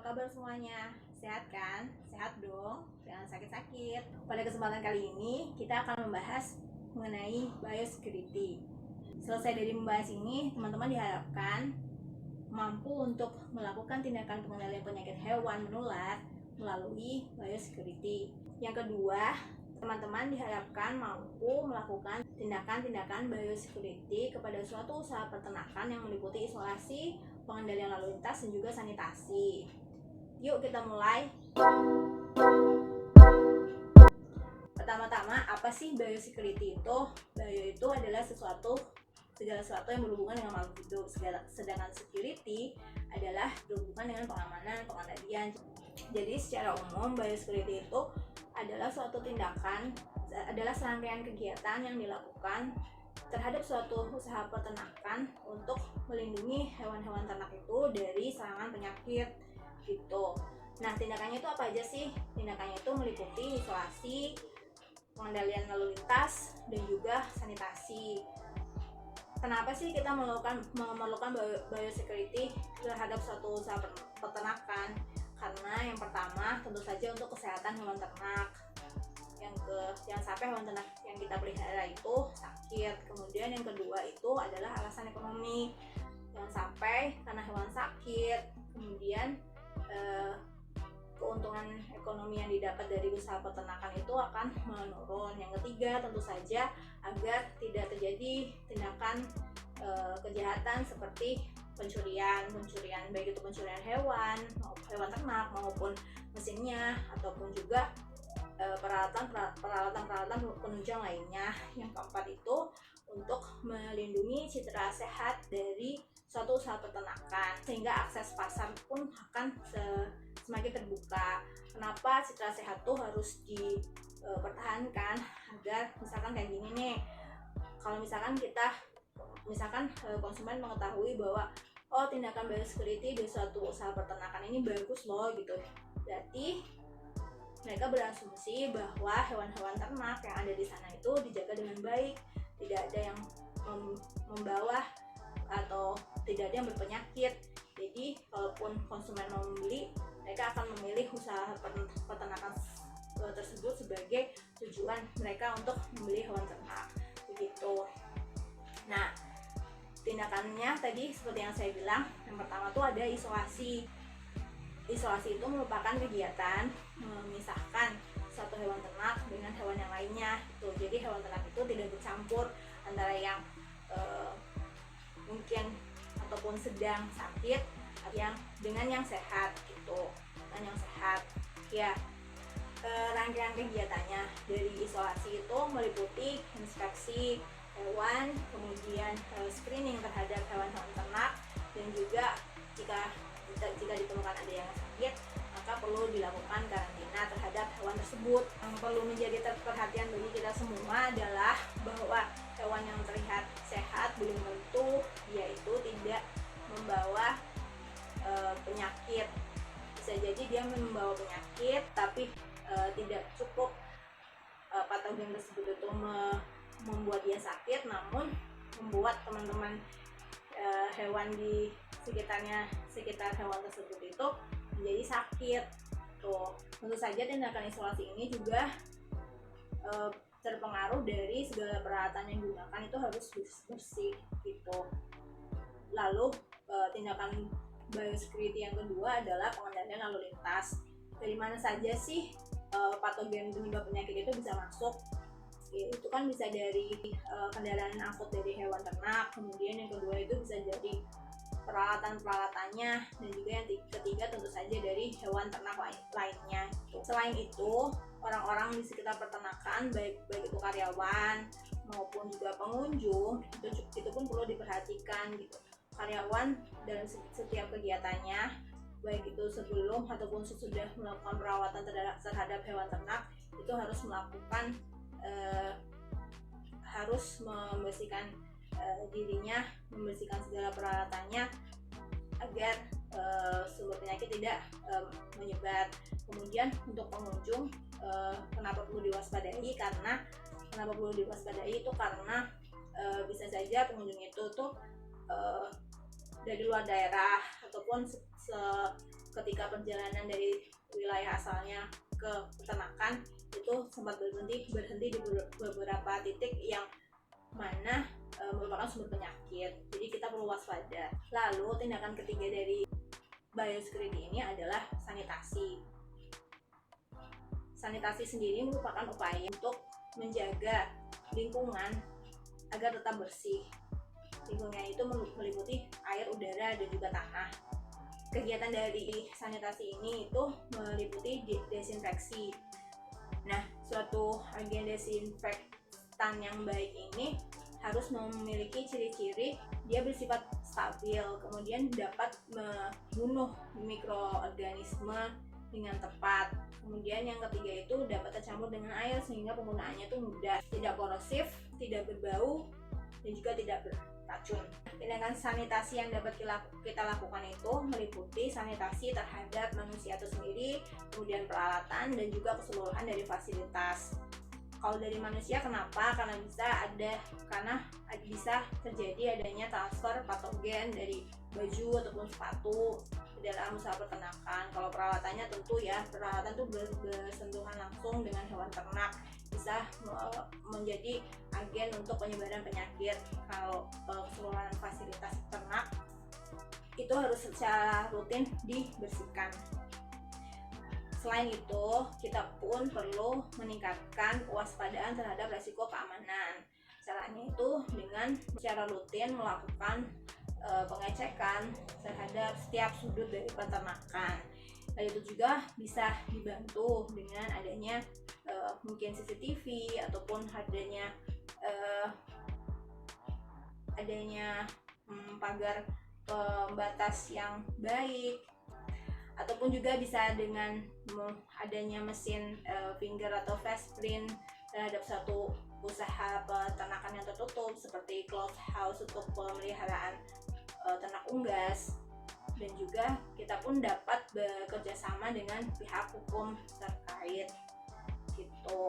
kabar semuanya? Sehat kan? Sehat dong, jangan sakit-sakit. Pada kesempatan kali ini, kita akan membahas mengenai biosecurity. Selesai dari membahas ini, teman-teman diharapkan mampu untuk melakukan tindakan pengendalian penyakit hewan menular melalui biosecurity. Yang kedua, teman-teman diharapkan mampu melakukan tindakan-tindakan biosecurity kepada suatu usaha peternakan yang meliputi isolasi, pengendalian lalu lintas, dan juga sanitasi. Yuk kita mulai. Pertama-tama, apa sih biosecurity itu? Bio itu adalah segala sesuatu yang berhubungan dengan makhluk hidup. Sedangkan security adalah berhubungan dengan pengamanan, pengendalian. Jadi secara umum biosecurity itu adalah adalah serangkaian kegiatan yang dilakukan terhadap suatu usaha peternakan untuk melindungi hewan-hewan ternak itu dari serangan penyakit gitu. Nah, tindakannya itu apa aja sih? Tindakannya itu meliputi isolasi, pengendalian lalu lintas, dan juga sanitasi. Kenapa sih kita memerlukan biosecurity terhadap suatu usaha peternakan? Karena yang pertama tentu saja untuk kesehatan hewan ternak. Yang sampai hewan ternak yang kita pelihara itu sakit. Kemudian yang kedua itu adalah alasan ekonomi. Yang sampai karena hewan sakit, kemudian keuntungan ekonomi yang didapat dari usaha peternakan itu akan menurun. Yang ketiga tentu saja agar tidak terjadi tindakan kejahatan seperti pencurian baik itu pencurian hewan ternak maupun mesinnya ataupun juga peralatan penunjang lainnya. Yang keempat itu untuk melindungi citra sehat dari suatu usaha peternakan sehingga akses pasar pun akan semakin terbuka. Kenapa citra sehat tuh harus dipertahankan agar misalkan kayak gini nih, kalau misalkan konsumen mengetahui bahwa tindakan biosecurity di suatu usaha peternakan ini bagus loh gitu, berarti mereka berasumsi bahwa hewan-hewan ternak yang ada di sana itu dijaga dengan baik, tidak ada yang membawa atau tidak ada yang berpenyakit. Jadi kalaupun konsumen mau membeli, mereka akan memilih usaha peternakan tersebut sebagai tujuan mereka untuk membeli hewan ternak begitu. Nah, tindakannya tadi seperti yang saya bilang, yang pertama tuh ada isolasi. Isolasi itu merupakan kegiatan memisahkan satu hewan ternak dengan hewan yang lainnya. Jadi hewan ternak itu tidak bercampur antara yang mungkin ataupun sedang sakit dengan yang sehat gitu. Dan yang sehat ya, rangkaian kegiatannya dari isolasi itu meliputi inspeksi hewan, kemudian screening terhadap hewan-hewan ternak, dan juga jika ditemukan ada yang sakit, maka perlu dilakukan karantina terhadap hewan tersebut. Yang perlu menjadi perhatian bagi kita semua adalah bahwa hewan yang terlihat sehat belum tentu dia itu tidak membawa penyakit. Bisa jadi dia membawa penyakit, tapi tidak cukup patogen tersebut itu membuat dia sakit, namun membuat teman-teman hewan di sekitar hewan tersebut itu menjadi sakit. Tentu saja tindakan isolasi ini juga terpengaruh dari segala peralatan yang digunakan itu harus bersih gitu. Lalu tindakan biosecurity yang kedua adalah pengendalian lalu lintas. Dari mana saja sih patogen penyebab penyakit itu bisa masuk? Itu kan bisa dari kendaraan angkut dari hewan ternak, kemudian yang kedua itu bisa jadi peralatannya, dan juga yang ketiga tentu saja dari hewan ternak lainnya. Selain itu, orang-orang di sekitar peternakan baik itu karyawan maupun juga pengunjung itu pun perlu diperhatikan gitu. Karyawan dalam setiap kegiatannya, baik itu sebelum ataupun sesudah melakukan perawatan terhadap hewan ternak, itu harus membersihkan dirinya, membersihkan segala peralatannya agar sumber penyakit tidak menyebar. Kemudian untuk pengunjung, kenapa perlu diwaspadai? Karena bisa saja pengunjung itu tuh dari luar daerah ataupun ketika perjalanan dari wilayah asalnya ke peternakan itu sempat berhenti di beberapa titik yang mana merupakan sumber penyakit. Jadi kita perlu waspada. Lalu tindakan ketiga dari biosecurity ini adalah sanitasi. Sanitasi sendiri merupakan upaya untuk menjaga lingkungan agar tetap bersih. Lingkungan itu meliputi air, udara, dan juga tanah. Kegiatan dari sanitasi ini itu meliputi desinfeksi. Nah, suatu agen desinfektan yang baik ini harus memiliki ciri-ciri dia bersifat stabil, kemudian dapat membunuh mikroorganisme dengan tepat. Kemudian yang ketiga itu dapat tercampur dengan air sehingga penggunaannya itu mudah, tidak korosif, tidak berbau, dan juga tidak beracun. Tindakan sanitasi yang dapat kita lakukan itu meliputi sanitasi terhadap manusia itu sendiri, kemudian peralatan, dan juga keseluruhan dari fasilitas. Kalau dari manusia kenapa? Karena bisa terjadi adanya transfer patogen dari baju ataupun sepatu dalam usaha peternakan. Kalau peralatannya tentu ya, peralatan itu bersentuhan langsung dengan hewan ternak, bisa menjadi agen untuk penyebaran penyakit. Kalau keseluruhan fasilitas ternak itu harus secara rutin dibersihkan. Selain itu, kita pun perlu meningkatkan kewaspadaan terhadap risiko keamanan. Caranya itu dengan secara rutin melakukan pengecekan terhadap setiap sudut dari peternakan. Dan itu juga bisa dibantu dengan adanya mungkin CCTV ataupun adanya pagar pembatas yang baik, ataupun juga bisa dengan adanya mesin finger atau face print terhadap satu usaha peternakan yang tertutup seperti closed house untuk pemeliharaan ternak unggas. Dan juga kita pun dapat bekerja sama dengan pihak hukum terkait gitu.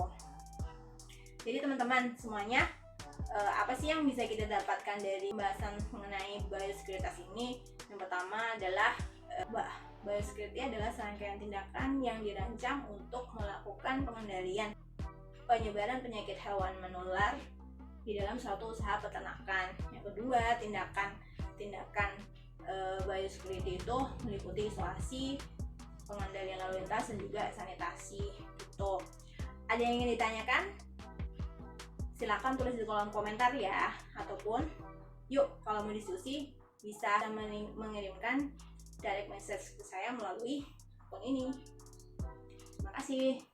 Jadi teman-teman semuanya, apa sih yang bisa kita dapatkan dari pembahasan mengenai biosecurity ini? Yang pertama adalah biosecurity adalah serangkaian tindakan yang dirancang untuk melakukan pengendalian penyebaran penyakit hewan menular di dalam suatu usaha peternakan. Yang kedua, tindakan biosecurity itu meliputi isolasi, pengendalian lalu lintas, dan juga sanitasi gitu. Ada yang ingin ditanyakan? Silakan tulis di kolom komentar ya, ataupun yuk kalau mau diskusi bisa mengirimkan direct message ke saya melalui akun ini. Terima kasih.